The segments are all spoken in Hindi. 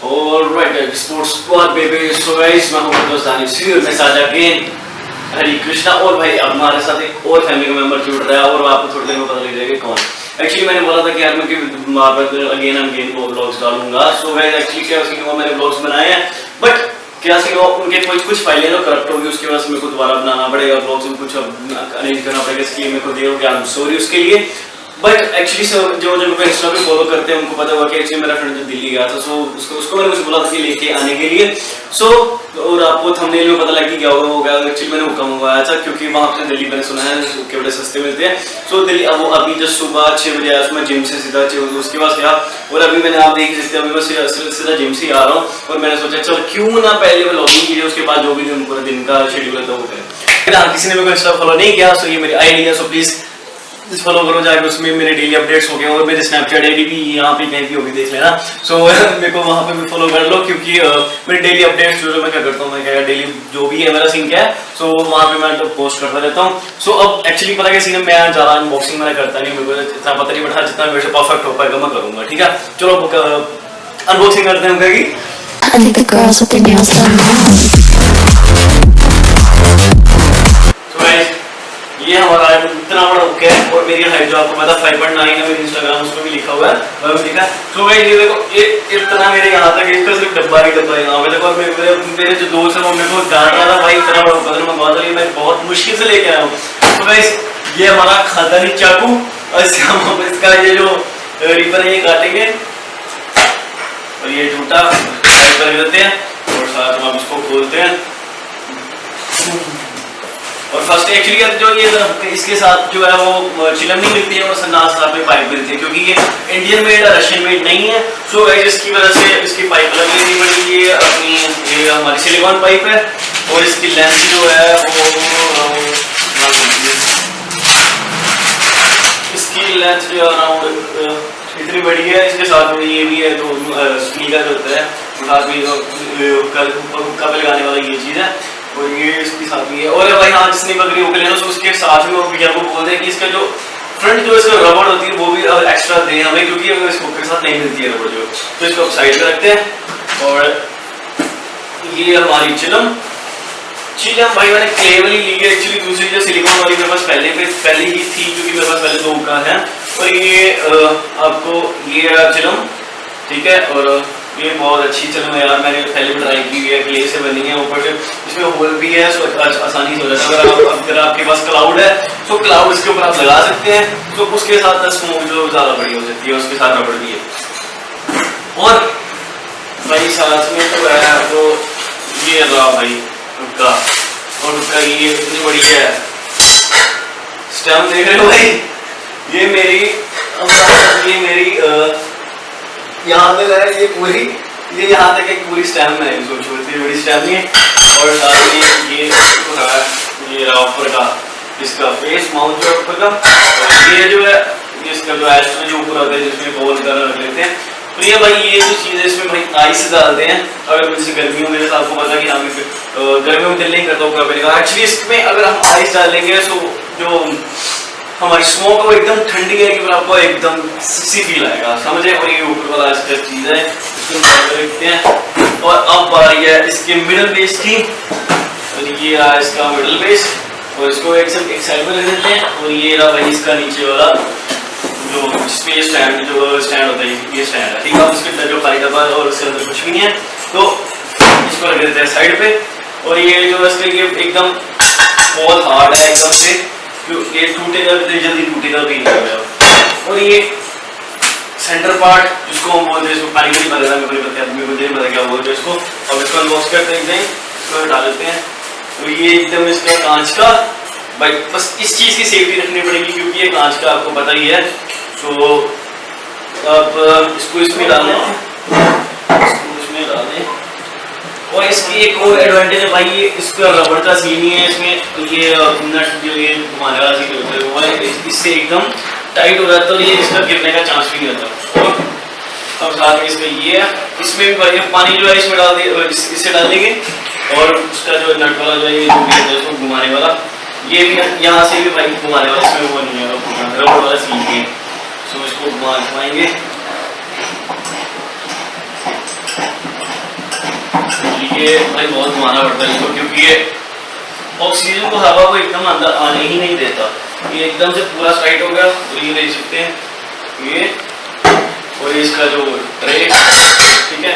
Alright, Sports Squad baby. So guys, मैं हूँ दोस्त दानिश और मैं साथ अगेन हरी कृष्णा और भाई अब हमारे साथ एक और फैमिली का मेंबर जुड़ रहा है और आपको थोड़ी देर में पता लग जाएगा कौन। एक्चुअली मैंने बोला था कि यार मैं अगेन वो व्लॉग्स डालूंगा। सो गाइस एक्चुअली क्या सीन हुआ, मैंने व्लॉग्स बनाए हैं बट क्या सीन हुआ, उनके कुछ फाइलें तो करप्ट होगी, उसके बाद मेरे को दोबारा बनाना पड़ेगा व्लॉग्स में, कुछ अरेंज करना पड़ेगा, इसके लिए मेरे को देर हो गया, सॉरी उसके लिए। बट एक्चुअली जो मेरे को इंस्टा पे फॉलो करते हैं उनको पता हुआ कि एक्चुअली मेरा फ्रेंड जो दिल्ली गया था, सो उसको मैंने कुछ बोला था कि लेके आने के लिए। सो और आपको थंबनेल में पता लग गया होगा एक्चुअली मैंने हुक्का मंगवाया था क्योंकि वहाँ पे दिल्ली मैंने सुना है हुक्के बड़े सस्ते मिलते हैं। सो दिल्ली अब वो अभी जस्ट सुबह 6 बजे आया, मैं जिम से सीधा उसके पास गया और अभी मैंने आप देख सकते हैं अभी मैं सीधा जिम से आ रहा हूँ और मैंने सोचा चल क्यों ना पहले मैं लॉगिंग कीजिए, उसके बाद जो भी पूरे दिन का शेड्यूल है वो करें। किसी ने मेरे को इंस्टा फॉलो नहीं किया, सो ये मेरी आईडी है, सो प्लीज फॉलो करो जाके, उसमें मेरे डेली अपडेट्स हो गए और मेरे स्नैपचैट आईडी भी यहाँ पे कहीं भी होगी देख लेना। सो मेरे को वहाँ पे भी फॉलो कर लो क्योंकि मेरे डेली अपडेट्स जो मैं क्या करता हूँ, मैं क्या डेली जो भी है मेरा सीन क्या है, सो वहाँ पे मैं तो पोस्ट करता रहता हूँ। सो अब एक्चुअली पता क्या सीन है, मैं ज़्यादा अनबॉक्सिंग मैंने करता नहीं, मेरे को इतना पता नहीं बैठा, जितना मेरे से परफेक्ट हो पाएगा मैं करूँगा। ठीक है चलो अनबॉक्सिंग करते हैं उनका ये हमारा इतना बड़ा हुक्का है और मेरी हाइट जो आपको पता 5.9 है, मेरी इंस्टाग्राम उस पर भी लिखा हुआ है, ठीक है। तो भाई ये देखो ये इतना मेरे यहाँ तक, इसका सिर्फ डब्बा ही डब्बा यहाँ पे देखो। और मेरे जो दोस्त है वो मेरे को डांट रहा था भाई इतना बड़ा हुक्का मंगवा था, मैं बहुत मुश्किल से लेके आया हूँ। तो भाई ये हमारा खानदानी चाकू और इसका ये जो रिबन है ये काटेंगे और ये झूठा कर देते हैं और साथ में हम इसको खोलते हैं। और फर्स्ट एक्चुअली जो ये इसके साथ जो है वो चिलम नहीं मिलती है और साथ में पाइप मिलती है क्योंकि ये इंडियन मेड है, रशियन मेड नहीं है। सो गाइस इसकी वजह से इसकी पाइप लगनी पड़ी, ये अपनी ये हमारी सिलिकॉन पाइप है और इसकी लेंथ जो है वो इसकी लेंथ जो अराउंड इतनी बड़ी है। इसके साथ में ये भी है जो स्टील का जो होता है साथ में हुक्का पे लगाने वाला ये चीज़ है और ये इसके साथ भी है। और भाई हाँ जिसने बकरी उगले ना उसके साथ में भैया को बोलते हैं कि इसका जो फ्रंट जो इसका रबड़ होती है वो भी एक्स्ट्रा दें हमें क्योंकि इस हुक्के के साथ नहीं मिलती है रबड़ जो, तो इसको साइड पे रखते हैं। और ये हमारी चिलम भाई मैंने क्ले वाली ली है, एक्चुअली दूसरी जो सिलिकॉन वाली मेरे पास पहले ही थी क्योंकि मेरे पास पहले 2 हुक्का है। और ये आपको ये चिलम ठीक है और ये बहुत अच्छी चिलम है यार, मैंने पहले भी ट्राई की हुई है, क्ले से बनी है, ऊपर से इसमें होल भी है सो आसानी से हो जाता है। अगर आपके पास क्लाउड है तो क्लाउड इसके ऊपर आप लगा सकते हैं, तो उसके साथ स्मोक जो ज़्यादा बड़ी हो सकती है, उसके साथ रबड़ भी है। और भाई साथ में तो है तो ये रहा भाई हुक्का, और उसका ये इतनी बड़ी है स्टैम्प देख रहे हो भाई, ये मेरी यहाँ तक है ये पूरी, ये यहाँ तक एक पूरी स्टैम्प है, छोटी बड़ी स्टैम्प नहीं है। और साथ में ये रहा ऊपर का इसका फेस माउंट जो ऊपर का, और ये जो है इसका जो एस्ट्रो जो ऊपर होता है जिसमें बोल कर रख लेते हैं। तो ये भाई ये जो चीज़ है इसमें भाई आइस डालते हैं अगर जैसे गर्मियों में, जैसे आपको पता कि हाँ गर्मियों में दिल नहीं करता हुक्का पीने का। एक्चुअली इसमें अगर हम आइस डालेंगे तो जो हमारी स्मोक वो एकदम ठंडी है कि आपको एकदम सी फील आएगा, समझे। और ये ऊपर वाला इसका चीज़ है इसको देखते हैं। और अब बारी है इसके मिडल बेस की, और ये रहा इसका मिडल बेस और इसको एक साइड में रख देते हैं। और ये रहा भाई इसका नीचे वाला जो जिसमें ये स्टैंड होता है, ये स्टैंड है ठीक है। उसके अंदर जो खाली डब्बा है और उसके अंदर कुछ भी नहीं है, तो इसको रख देते हैं साइड पे। और ये जो इसका ये एकदम बहुत हार्ड है एकदम से, ये टूटेगा भी जल्दी टूटेगा भी नहीं। और ये सेंटर पार्ट जिसको हम बोलते हैं, इसको पानी नहीं पता मेरे को क्या बोलते हैं इसको। अब इसको अनबॉक्स करते हैं, इसको डाल देते हैं। तो ये एकदम इसका कांच का भाई, बस इस चीज़ की सेफ्टी रखनी पड़ेगी क्योंकि ये कांच का आपको पता ही है। तो अब इसको इसमें डाल दें, और इसकी एक और एडवांटेज है भाई, ये इसका रबड़ का सील नहीं है, इसमें ये नट जो ये घुमाने वाला सील होता है वो है, इससे एकदम टाइट हो जाता है और ये इसका गिरने का चांस भी नहीं रहता। और अब साथ में इसमें ये है, इसमें भी भाई पानी जो है इसमें डाल दिए, इससे डाल देंगे। और उसका जो नट वाला जो है ये इसको घुमाने वाला, ये भी यहाँ से भी भाई घुमाने वाला, इसमें वो नहीं है रबड़ वाला सील है। सो इसको घुमाएंगे ये भाई बहुत घुमाना पड़ता है इसको, क्योंकि ये ऑक्सीजन को, हवा को एकदम अंदर आने ही नहीं देता। ये एकदम से पूरा टाइट हो गया। तो ये देख सकते हैं ये, और इसका जो ट्रे, ठीक है।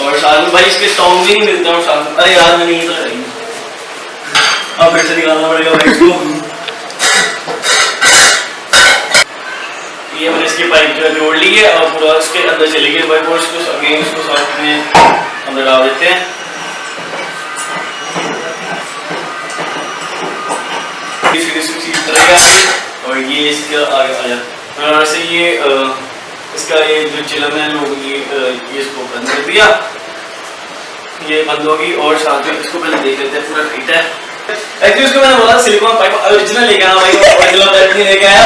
और साथ में भाई इसके टॉन्ग भी नहीं मिलता। और साथ में, अरे यार मैंने ये तो लगाई, अब फिर से निकालना पड़ेगा भाई इसको। ये मैंने इसकी पाइप जो जोड़ ली है और पूरा इसके अंदर चली गई भाई। और इसको अगेन इसको साथ में अंदर डाल देते हैं। और ये इसका आगे आ जाता है। वैसे ये इसका ये जो चिलम है लोग ये इसको बंद कर दिया, ये बंद होगी। और साथ में इसको पहले देख लेते हैं पूरा टाइट है। एक्चुअली उसको मैंने बोला सिलिकॉन पाइप ओरिजिनल लेके आना भाई, ओरिजिनल पाइप नहीं लेके आया।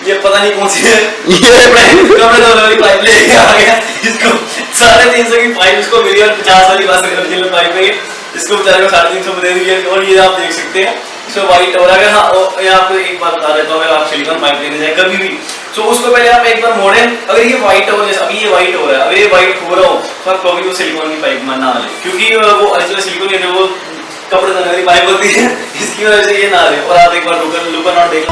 ये पता नहीं कौन सी है, ये कपड़े धोने वाली पाइप लेके आ गया। इसको 350 की पाइप इसको मिली और 50 वाली बात ओरिजिनल पाइप है। इसको बेचारे को 350 में दे दी। और ये आप देख सकते हैं इसमें वाइट हो रहा है। हाँ, और यहाँ आपको एक बात बता देता हूँ, अगर आप सिलिकॉन पाइप लेने जाए कभी भी, तो उसको पहले आप एक बार मोड़ें। अगर ये वाइट हो, जैसे अभी ये वाइट हो रहा है, अगर ये वाइट हो रहा हो तो आप कभी वो सिलिकॉन की पाइप ना ले, क्योंकि वो ओरिजिनल सिलिकॉन की जो वो कपड़े धोने वाली पाइप होती है, इसकी वजह से ये ना ले। और आप एक बार लुक और देख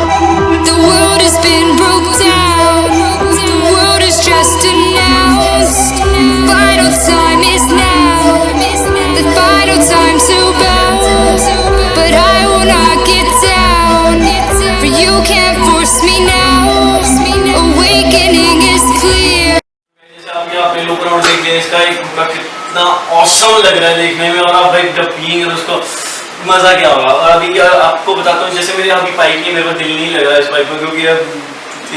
इसका एक कितना ऑसम लग रहा है देखने में। और आप भाई जब पिएंगे तो उसको मजा क्या होगा। और अभी क्या आपको बताता हूँ, जैसे मेरे अभी पाइप की मेरे को दिल नहीं लग रहा है इस पाइप में, क्योंकि अब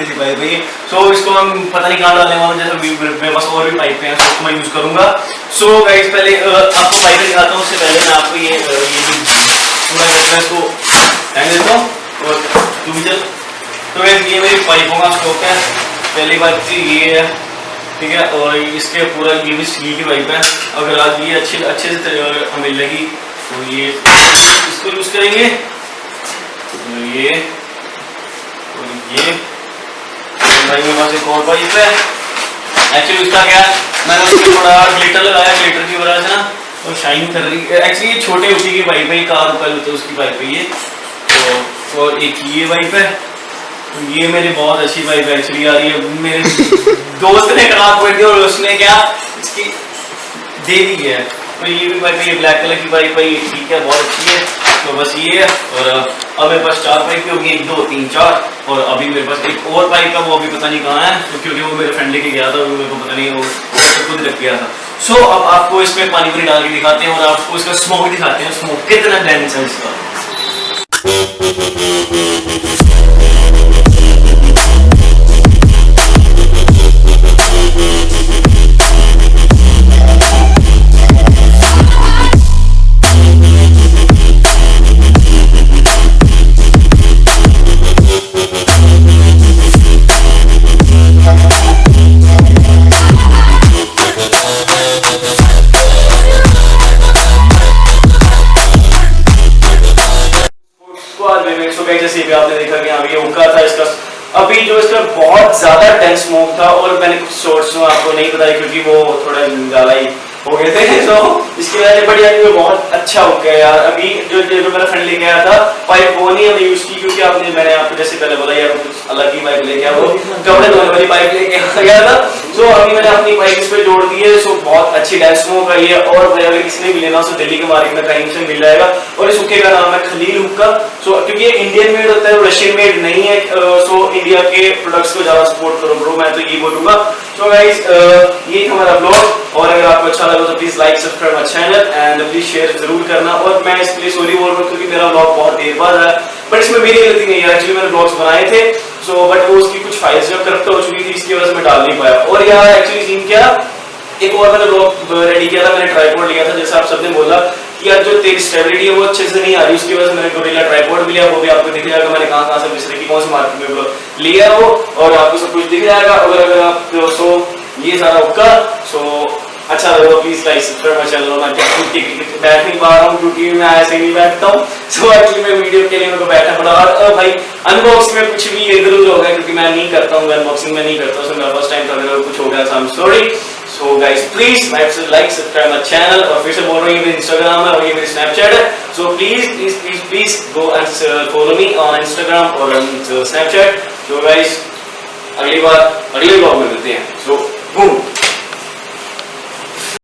ऐसी पाइप है। सो इसको हम पता नहीं कहाँ डालने वाले, जैसे मेरे पास और भी पाइप हैं उसको मैं यूज करूंगा। सो गाइस पहले आपको पाइप दिखाता हूँ, उससे पहले मैं आपको ये पूरा इसको हैंग देता हूँ। और तू भी चल। तो ये मेरी पाइपों का स्टॉक है। पहली बात ये है, ठीक है। और इसके पूरा ये भी स्टील की पाइप है। अगर आज ये अच्छे से हमें लगी तो ये इसको यूज करेंगे। तो ये भाई मेरे पास एक और पाइप है। एक्चुअली उसका क्या है, मैंने उसमें थोड़ा ग्लिटर लगाया, ग्लिटर की वजह से ना वो शाइन कर रही है। एक्चुअली ये छोटे उसी की पाइप है, कार रुपये होते उसकी पाइप है ये। तो और एक ये पाइप है। ये मेरी बहुत अच्छी पाइप है एक्चुअली यार। ये मेरे दोस्त ने खराब कर दी और उसने क्या इसकी दे दी है। तो ये भी पाइप है, ये ब्लैक कलर की पाइप है, ये ठीक है, बहुत अच्छी है। तो बस ये है। और अब मेरे पास 4 पाइप होगी, 1 2 3 4। और अभी मेरे पास एक और पाइप है, वो अभी पता नहीं कहाँ है, तो क्योंकि वो मेरे फ्रेंड लेके गया था, वो मेरे को पता नहीं, वो खुद रख गया था। सो अब आपको इसमें पानी पूरी डाल के दिखाते हैं और आपको इसका स्मोक दिखाते हैं, स्मोक कितना डेंस है इसका। जैसे भी आपने देखा कि अभी हुक्का था इसका, अभी जो इसका बहुत ज्यादा डेंस स्मोक था। और मैंने कुछ शॉर्ट्स में आपको नहीं बताया क्योंकि वो थोड़ा ज्यादा ही हो गए थे। तो इसकी वजह से बढ़िया बहुत अच्छा हो गया यार। अभी जो मेरा फ्रेंड लेके आया था पाइप, वो नहीं हमने यूज की, क्योंकि मैंने आपको जैसे पहले बोला यार कुछ अलग ही पाइप लेके आया, वो कपड़े धोने वाली पाइप लेके आ गया था। तो अभी मैंने अपनी पाइप इस पे जोड़ दी है। सो बहुत अच्छी डेंस स्मोक आई है। और अगर किसी ने भी लेना हो दिल्ली के मार्केट में कहीं से मिल जाएगा। और इस हुक्के का नाम है खलील हुक्का। सो क्योंकि ये इंडियन मेड होता है, रशियन मेड नहीं है। सो इंडिया के प्रोडक्ट्स को ज्यादा सपोर्ट करो ब्रो, मैं तो ये बोलूंगा। सो गाइस ये हमारा ब्लॉग। और अगर आपको अच्छा लगा तो please like subscribe my channel and please share जरूर करना। और मैं इसके लिए सॉरी बोल रहा हूँ क्योंकि मेरा ब्लॉग बहुत देर बाद आया, बट इसमें मेरी गलती नहीं है। एक्चुअली मैंने ब्लॉग्स बनाए थे, सो बट वो उसकी कुछ फाइल्स जो करप्ट हो चुकी थी, इसकी वजह से मैं डाल नहीं पाया। और यार एक्चुअली सीन क्या, एक और मैंने ब्लॉग रेडी किया था, मैंने ट्राइपॉड लिया था। जैसे आप सबने बोला कि यार जो तेरी स्टेबिलिटी है वो अच्छे से नहीं आ रही, उसकी वजह से मैंने गोरिल्ला ट्राइपॉड भी लिया। वो भी आपको दिख जाएगा मैंने कहाँ से मिस्र की कौन सी मार्केट में लिया वो, और आपको सब कुछ दिख जाएगा। अगर आप सो ये सारा हुक्का सो अच्छा लगा please like subscribe my channel. मैं बैठ नहीं पा रहा हूँ क्योंकि मैं ऐसे नहीं बैठता हूँ। सो एक्चुअली मैं वीडियो के लिए मेरे को बैठना पड़ा। और भाई अनबॉक्सिंग में कुछ भी इधर उधर हो गया क्योंकि मैं नहीं करता हूँ, अनबॉक्सिंग में नहीं करता हूँ। सो मेरा फर्स्ट टाइम था, अगर कुछ हो गया so I am sorry. So guys please like subscribe my channel, और फिर से बोल रही हूँ मेरी इंस्टाग्राम है और ये मेरी स्नैपचैट है, so please go and follow me on Instagram और स्नैपचैट। सो गाइस अगली बार अगले ब्लॉग में मिलते हैं।